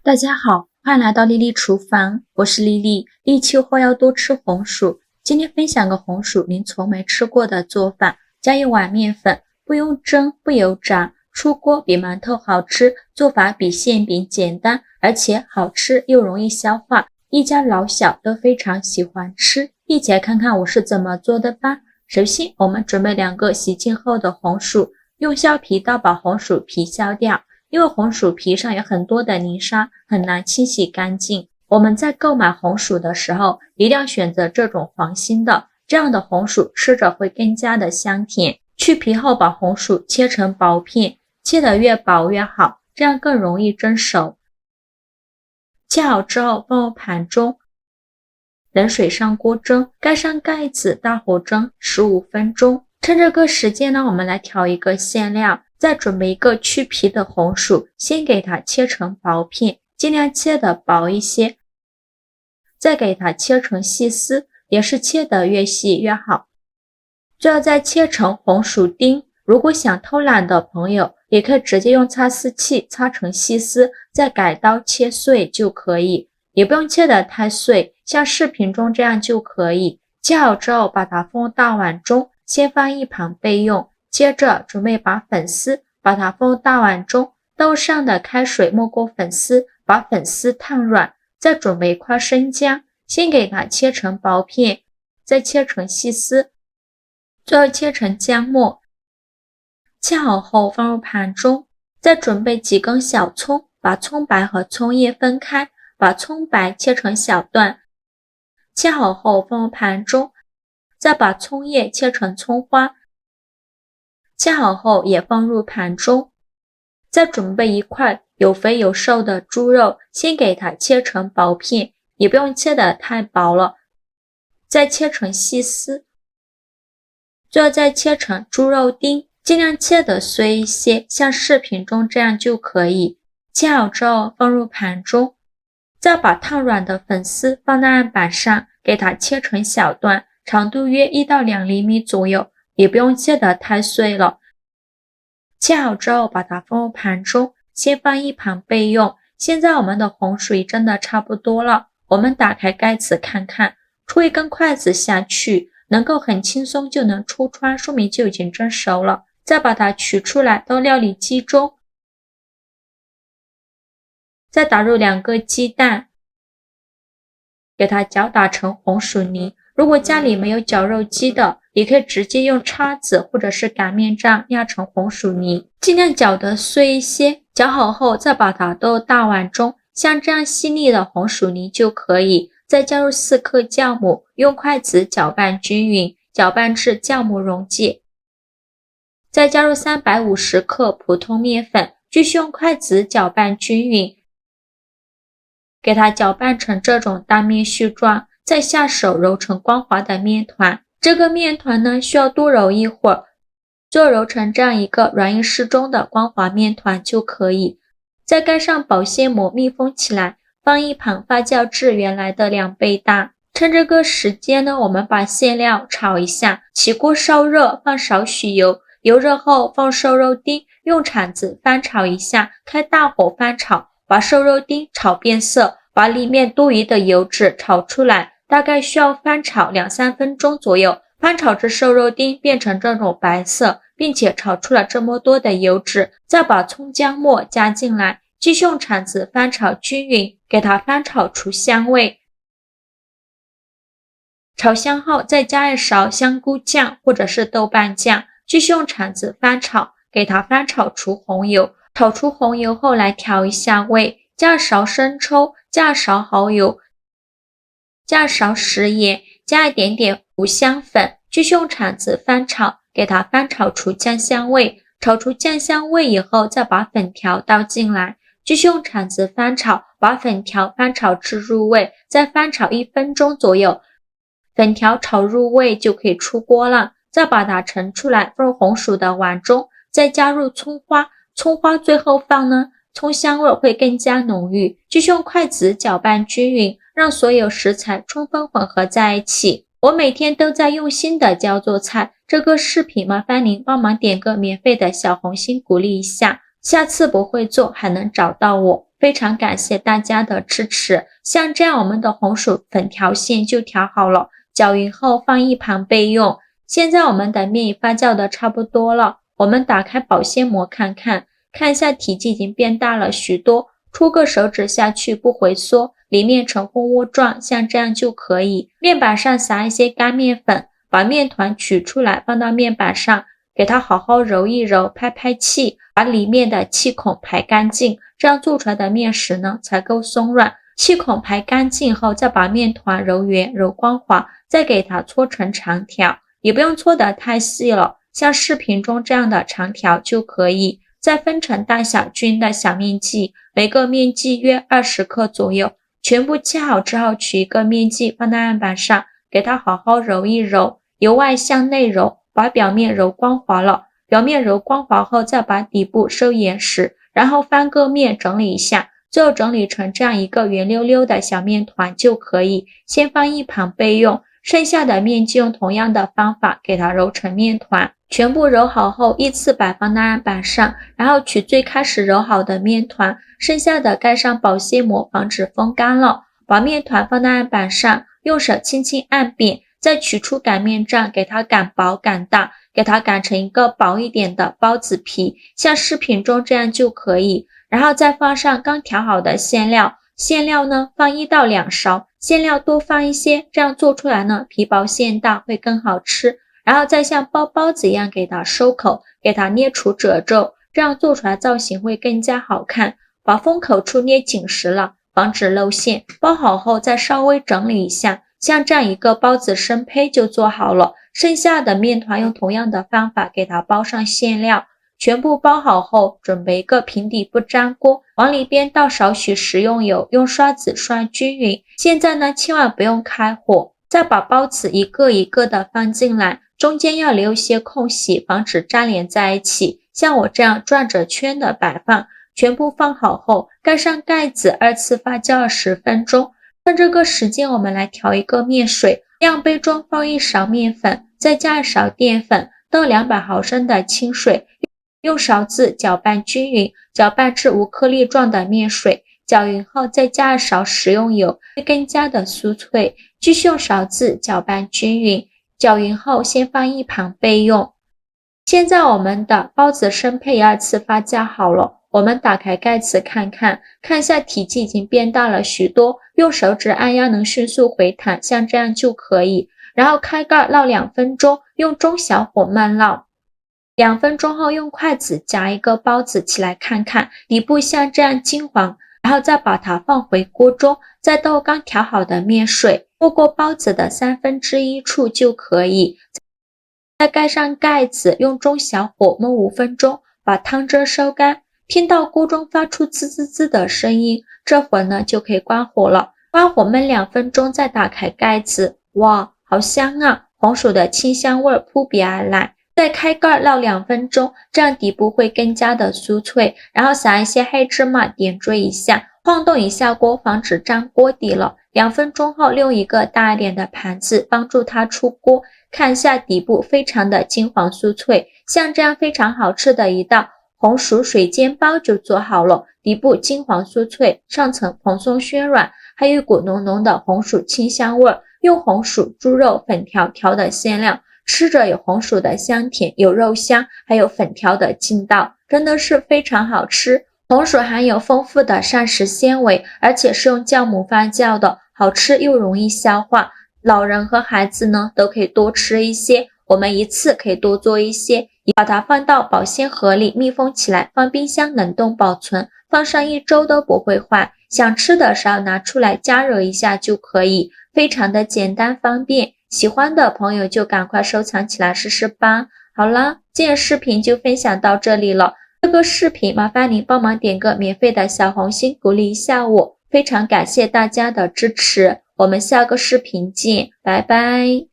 大家好，欢迎来到丽丽厨房，我是丽丽。立秋后要多吃红薯，今天分享个红薯您从没吃过的做法。加1碗面粉，不用蒸，不油炸，出锅比馒头好吃，做法比馅饼简单，而且好吃又容易消化，一家老小都非常喜欢吃。一起来看看我是怎么做的吧。首先我们准备2个洗净后的红薯，用削皮刀把红薯皮削掉。因为红薯皮上有很多的泥沙，很难清洗干净。我们在购买红薯的时候，一定要选择这种黄心的，这样的红薯吃着会更加的香甜。去皮后把红薯切成薄片，切得越薄越好，这样更容易蒸熟。切好之后放入盘中，冷水上锅蒸，盖上盖子，大火蒸15分钟。趁这个时间呢，我们来调一个馅料。再准备一个去皮的红薯，先给它切成薄片，尽量切得薄一些，再给它切成细丝，也是切得越细越好。最后再切成红薯丁，如果想偷懒的朋友，也可以直接用擦丝器擦成细丝，再改刀切碎就可以，也不用切得太碎，像视频中这样就可以。切好之后把它放大碗中，先放一旁备用。接着准备把粉丝，把它放入大碗中，倒上的开水没过粉丝，把粉丝烫软。再准备一块生姜，先给它切成薄片，再切成细丝，最后切成姜末。切好后放入盘中，再准备几根小葱，把葱白和葱叶分开，把葱白切成小段。切好后放入盘中，再把葱叶切成葱花。切好后也放入盘中，再准备一块有肥有瘦的猪肉，先给它切成薄片，也不用切得太薄了，再切成细丝，最后再切成猪肉丁，尽量切得碎一些，像视频中这样就可以。切好之后放入盘中，再把烫软的粉丝放在案板上，给它切成小段，长度约1到2厘米左右，也不用切得太碎了。切好之后把它放入盘中，先放一旁备用。现在我们的红薯已蒸得差不多了，我们打开盖子看看，戳一根筷子下去，能够很轻松就能戳穿，说明就已经蒸熟了。再把它取出来到料理机中，再打入2个鸡蛋，给它搅打成红薯泥。如果家里没有绞肉机的，也可以直接用叉子或者是擀面杖压成红薯泥，尽量搅得碎一些。搅好后再把它倒入大碗中，像这样细腻的红薯泥就可以。再加入4克酵母，用筷子搅拌均匀，搅拌至酵母溶解。再加入350克普通面粉，继续用筷子搅拌均匀，给它搅拌成这种单面絮状，再下手揉成光滑的面团。这个面团呢，需要多揉一会儿，最后揉成这样一个软硬适中的光滑面团就可以。再盖上保鲜膜密封起来，放一旁发酵至原来的2倍大。趁这个时间呢，我们把馅料炒一下，起锅烧热，放少许油，油热后放瘦肉丁，用铲子翻炒一下，开大火翻炒，把瘦肉丁炒变色，把里面多余的油脂炒出来，大概需要翻炒2-3分钟左右，翻炒至瘦肉丁变成这种白色，并且炒出了这么多的油脂，再把葱姜末加进来，继续用铲子翻炒均匀，给它翻炒出香味。炒香后再加一勺香菇酱或者是豆瓣酱，继续用铲子翻炒，给它翻炒出红油。炒出红油后来调一下味，加一勺生抽，加一勺蚝油，加一勺食盐，加一点点五香粉，继续用铲子翻炒，给它翻炒出酱香味。炒出酱香味以后，再把粉条倒进来，继续用铲子翻炒，把粉条翻炒至入味，再翻炒1分钟左右。粉条炒入味就可以出锅了，再把它盛出来，放入红薯的碗中，再加入葱花，葱花最后放呢，葱香味会更加浓郁。继续用筷子搅拌均匀，让所有食材充分混合在一起。我每天都在用心的教做菜，这个视频麻烦您帮忙点个免费的小红心鼓励一下，下次不会做还能找到我。非常感谢大家的支持。像这样我们的红薯粉条馅就调好了，搅匀后放一旁备用。现在我们的面已发酵的差不多了，我们打开保鲜膜看一下体积已经变大了许多，戳个手指下去不回缩，里面呈蜂窝状，像这样就可以。面板上撒一些干面粉，把面团取出来放到面板上，给它好好揉一揉，拍拍气，把里面的气孔排干净，这样做出来的面食呢才够松软。气孔排干净后，再把面团揉圆揉光滑，再给它搓成长条，也不用搓得太细了，像视频中这样的长条就可以。再分成大小均的小面剂，每个面剂约20克左右，全部切好之后取一个面剂放在案板上，给它好好揉一揉，由外向内揉，把表面揉光滑了。表面揉光滑后，再把底部收严实，然后翻个面整理一下，最后整理成这样一个圆溜溜的小面团就可以，先放一旁备用。剩下的面剂用同样的方法给它揉成面团，全部揉好后依次摆放在案板上，然后取最开始揉好的面团，剩下的盖上保鲜膜防止风干了，把面团放在案板上，用手轻轻按扁，再取出擀面杖给它擀薄擀大，给它擀成一个薄一点的包子皮，像视频中这样就可以。然后再放上刚调好的馅料，馅料呢放1到2勺，馅料多放一些，这样做出来呢皮薄馅大会更好吃。然后再像包包子一样给它收口，给它捏出褶皱，这样做出来造型会更加好看。把封口处捏紧实了，防止露馅。包好后再稍微整理一下，像这样一个包子生胚就做好了。剩下的面团用同样的方法给它包上馅料，全部包好后，准备一个平底不粘锅，往里边倒少许食用油，用刷子刷均匀。现在呢，千万不用开火，再把包子一个一个的放进来，中间要留一些空隙，防止粘连在一起。像我这样转着圈的摆放，全部放好后，盖上盖子，2次发酵10分钟。趁这个时间，我们来调一个面水，量杯中放1勺面粉，再加1勺淀粉，倒200毫升的清水。用勺子搅拌均匀，搅拌至无颗粒状的面水，搅匀后再加2勺食用油，会更加的酥脆。继续用勺子搅拌均匀，搅匀后先放一旁备用。现在我们的包子生胚2次发酵好了，我们打开盖子看一下体积已经变大了许多，用手指按压能迅速回弹，像这样就可以。然后开盖烙2分钟，用中小火慢烙。2分钟后用筷子夹一个包子起来看，底部像这样金黄，然后再把它放回锅中，再倒刚调好的面水，没过包子的1/3处就可以。再盖上盖子，用中小火焖5分钟，把汤汁收干。听到锅中发出滋滋滋的声音，这会儿呢就可以关火了。关火焖2分钟，再打开盖子。哇，好香啊！红薯的清香味扑鼻而来。再开盖烙2分钟，这样底部会更加的酥脆。然后撒一些黑芝麻点缀一下，晃动一下锅，防止粘锅底了。2分钟后，用一个大一点的盘子帮助它出锅，看一下底部非常的金黄酥脆，像这样非常好吃的一道红薯水煎包就做好了。底部金黄酥脆，上层蓬松暄软，还有一股浓浓的红薯清香味。用红薯、猪肉、粉条调的馅料，吃着有红薯的香甜，有肉香，还有粉条的劲道，真的是非常好吃。红薯含有丰富的膳食纤维，而且是用酵母发酵的，好吃又容易消化。老人和孩子呢都可以多吃一些，我们一次可以多做一些，把它放到保鲜盒里密封起来，放冰箱冷冻保存，放上1周都不会坏。想吃的时候拿出来加热一下就可以，非常的简单方便。喜欢的朋友就赶快收藏起来试试吧。好了，今天视频就分享到这里了。这个视频麻烦您帮忙点个免费的小红心鼓励一下我，非常感谢大家的支持。我们下个视频见，拜拜。